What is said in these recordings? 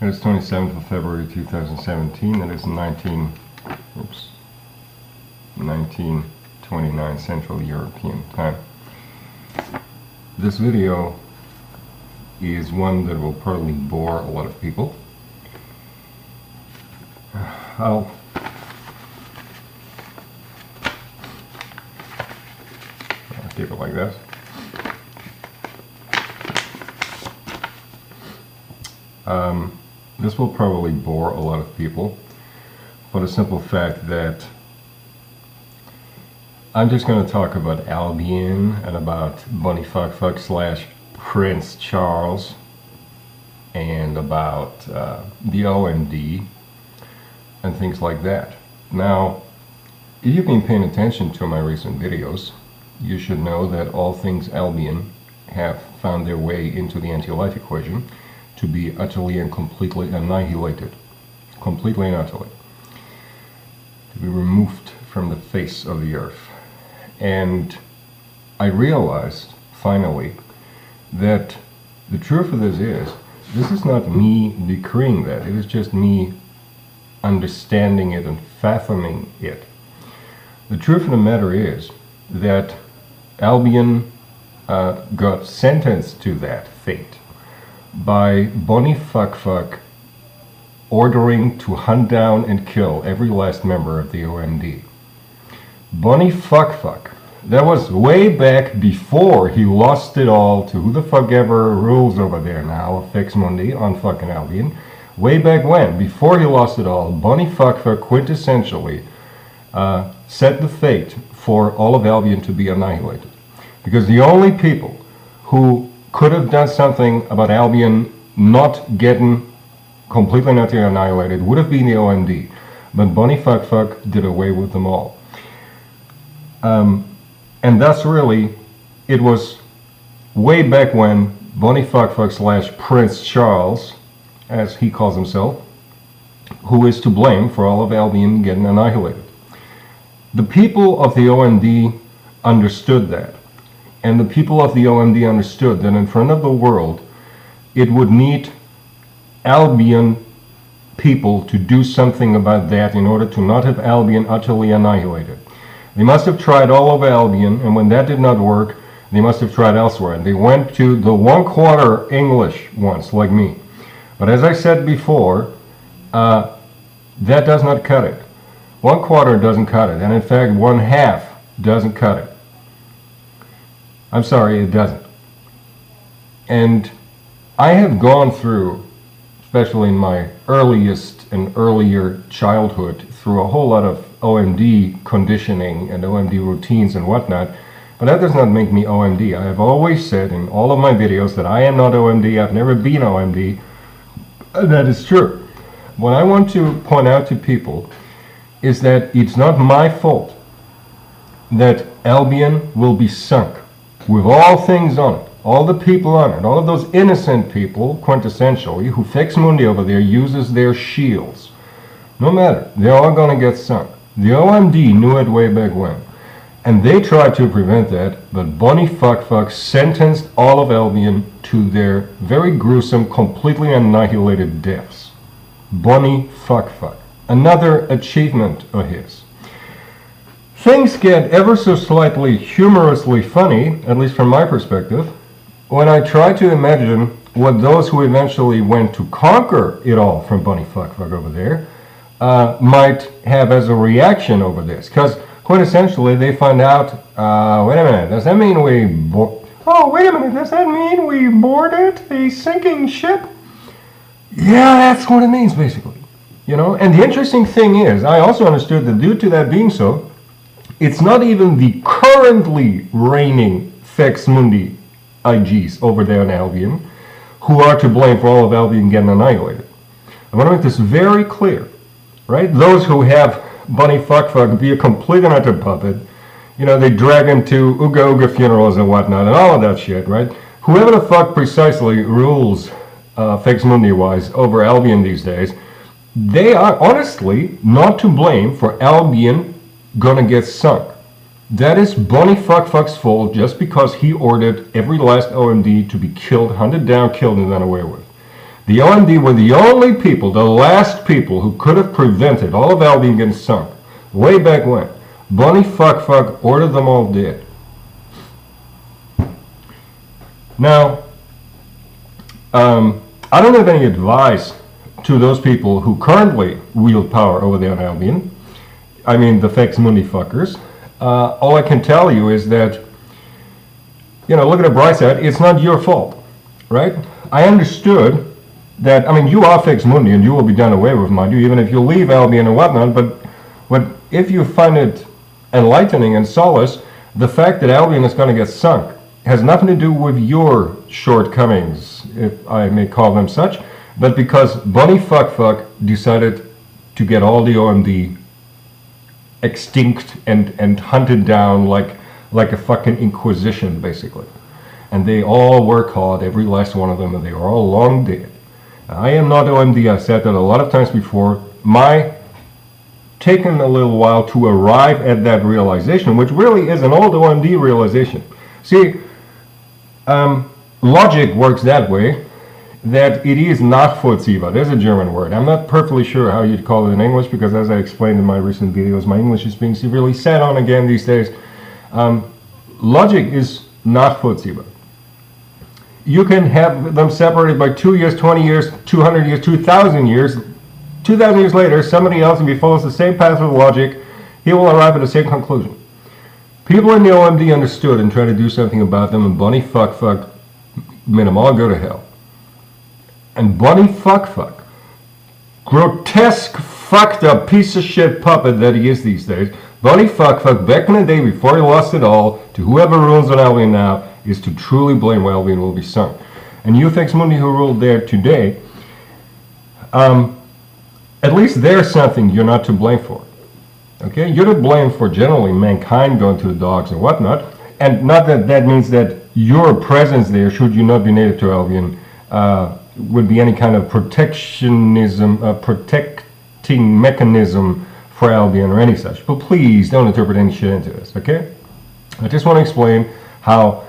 It is 27th of February 2017. It is 1929 Central European time. This video is one that will probably bore a lot of people. I'll keep it like that. This will probably bore a lot of people for the simple fact that I'm just going to talk about Albion and about Bonny FF slash Prince Charles and about the OMD and things like that. Now, if you've been paying attention to my recent videos, you should know that all things Albion have found their way into the anti-life equation to be utterly and completely annihilated. Completely and utterly. To be removed from the face of the earth. And I realized, finally, that the truth of this is not me decreeing that. It is just me understanding it and fathoming it. The truth of the matter is that Albion got sentenced to that fate by Bonny FF ordering to hunt down and kill every last member of the OMD. Bonny FF, that was way back before he lost it all to who the fuck ever rules over there now, of Faex Mundi on fucking Albion. Way back when, before he lost it all, Bonny FF quintessentially set the fate for all of Albion to be annihilated. Because the only people who could have done something about Albion not getting completely not annihilated would have been the OMD. But Bonny FF did away with them all. And thus really, it was way back when Bonny FF slash Prince Charles, as he calls himself, who is to blame for all of Albion getting annihilated. The people of the OMD understood that. And the people of the OMD understood that in front of the world, it would need Albion people to do something about that in order to not have Albion utterly annihilated. They must have tried all over Albion, and when that did not work, they must have tried elsewhere. And they went to the one-quarter English ones, like me. But as I said before, that does not cut it. One quarter doesn't cut it, and in fact, one half doesn't cut it. I'm sorry, it doesn't. And I have gone through, especially in my earliest and earlier childhood, through a whole lot of OMD conditioning and OMD routines and whatnot, but that does not make me OMD. I have always said in all of my videos that I am not OMD, I've never been OMD. That is true. What I want to point out to people is that it's not my fault that Albion will be sunk with all things on it, all the people on it, all of those innocent people, quintessentially, who Faex Mundi over there uses their shields. No matter, they're all going to get sunk. The OMD knew it way back when. And they tried to prevent that, but Bonny FF sentenced all of Albion to their very gruesome, completely annihilated deaths. Bonny FF. Another achievement of his. Things get ever so slightly humorously funny, at least from my perspective, when I try to imagine what those who eventually went to conquer it all from Bonny FF over there might have as a reaction over this. Because quintessentially they find out, wait a minute, does that mean we boarded a sinking ship? Yeah, that's what it means basically. You know, and the interesting thing is, I also understood that due to that being so, it's not even the currently reigning Faex Mundi IGs over there in Albion who are to blame for all of Albion getting annihilated. I want to make this very clear, right? Those who have Bonny FF be a complete and utter puppet, you know, they drag him to Ooga Ooga funerals and whatnot and all of that shit, right? Whoever the fuck precisely rules Faex Mundi-wise over Albion these days, they are honestly not to blame for Albion gonna get sunk. That is Bonny FF's fault just because he ordered every last OMD to be killed, hunted down, killed, and done away with. The OMD were the only people, the last people who could have prevented all of Albion getting sunk. Way back when. BonnyFF ordered them all dead. Now, I don't have any advice to those people who currently wield power over there on Albion. I mean, the FX Mundi fuckers. All I can tell you is that, you know, look at the bright side, it's not your fault, right? I understood that, I mean, you are FX Mundi and you will be done away with, mind you, even if you leave Albion and whatnot, but if you find it enlightening and solace, the fact that Albion is going to get sunk has nothing to do with your shortcomings, if I may call them such, but because BonnyFF decided to get all the OMD extinct and hunted down like a fucking inquisition, basically. And they all were caught, every last one of them, and they are all long dead. I am not OMD, I've said that a lot of times before. My taken a little while to arrive at that realization, which really is an old OMD realization. See, logic works that way, that it is nachvollziehbar. There's a German word. I'm not perfectly sure how you'd call it in English, because as I explained in my recent videos, my English is being severely sat on again these days. Logic is nachvollziehbar. You can have them separated by 2 years, 20 years, 200 years, 2,000 years. 2,000 years later, somebody else, if he follows the same path of logic, he will arrive at the same conclusion. People in the OMD understood and tried to do something about them, and BonnyFF made them all go to hell. And BonnyFF, grotesque, fucked up piece of shit puppet that he is these days, BonnyFF, back in the day before he lost it all, to whoever rules on Albion now, is to truly blame why Albion will be sunk. And you FX Mundi who ruled there today, at least there's something you're not to blame for. Okay, you're to blame for generally mankind going to the dogs and whatnot, and not that that means that your presence there, should you not be native to Albion, would be any kind of protectionism, protecting mechanism for Albion or any such. But please don't interpret any shit into this, okay? I just want to explain how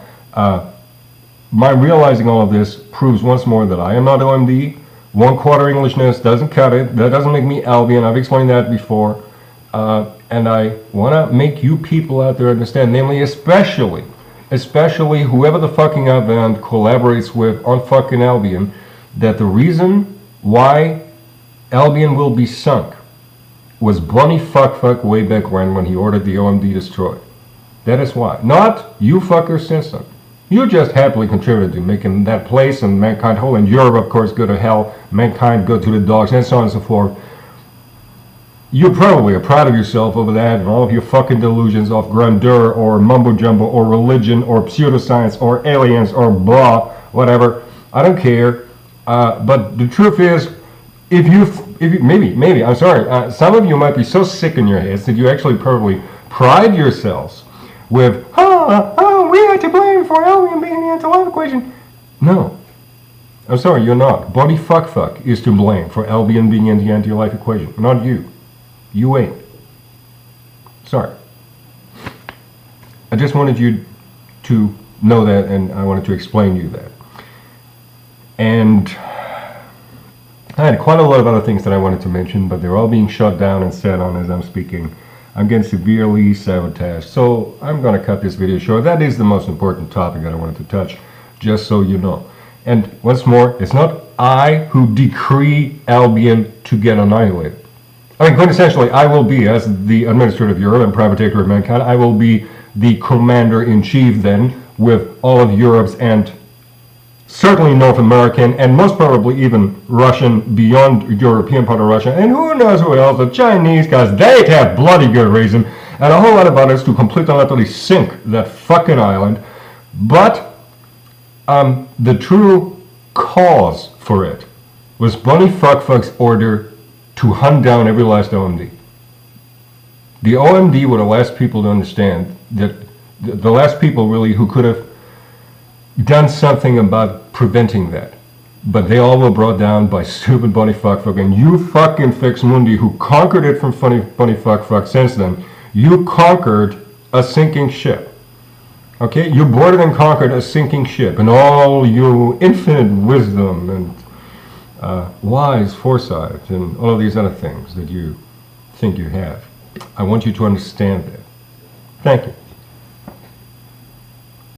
my realizing all of this proves once more that I am not OMD. 1/4 Englishness doesn't cut it. That doesn't make me Albion. I've explained that before. And I want to make you people out there understand, namely especially whoever the fucking Albion collaborates with on fucking Albion, that the reason why Albion will be sunk was BonnyFF way back when he ordered the OMD destroyed. That is why. Not you fuckers since then. You just happily contributed to making that place and mankind whole, and Europe, of course, go to hell, mankind go to the dogs, and so on and so forth. You probably are proud of yourself over that and all of your fucking delusions of grandeur or mumbo-jumbo or religion or pseudoscience or aliens or blah, whatever. I don't care. But the truth is, if you maybe, I'm sorry, some of you might be so sick in your heads that you actually probably pride yourselves with, we are to blame for Albion being the anti-life equation. No. I'm sorry, you're not. BonnyFF is to blame for Albion being in the anti-life equation, not you. You ain't. Sorry. I just wanted you to know that, and I wanted to explain to you that. And I had quite a lot of other things that I wanted to mention, but they're all being shut down and set on as I'm speaking. I'm getting severely sabotaged, so I'm going to cut this video short. That is the most important topic that I wanted to touch, just so you know. And once more, it's not I who decree Albion to get annihilated. I mean, quintessentially, I will be, as the administrator of Europe and protector of mankind, I will be the commander-in-chief then, with all of Europe's and certainly North American, and most probably even Russian, beyond European part of Russia, and who knows who else, the Chinese, because they have bloody good reason, and a whole lot of others to completely and utterly sink that fucking island. But the true cause for it was BonnyFF's order to hunt down every last OMD. The OMD were the last people to understand that, the last people really who could have done something about preventing that. But they all were brought down by stupid BonnyFF, and you fucking FX Mundi who conquered it from BonnyFF since then. You conquered a sinking ship. Okay, you boarded and conquered a sinking ship, and all your infinite wisdom and wise foresight and all of these other things that you think you have. I want you to understand that. Thank you.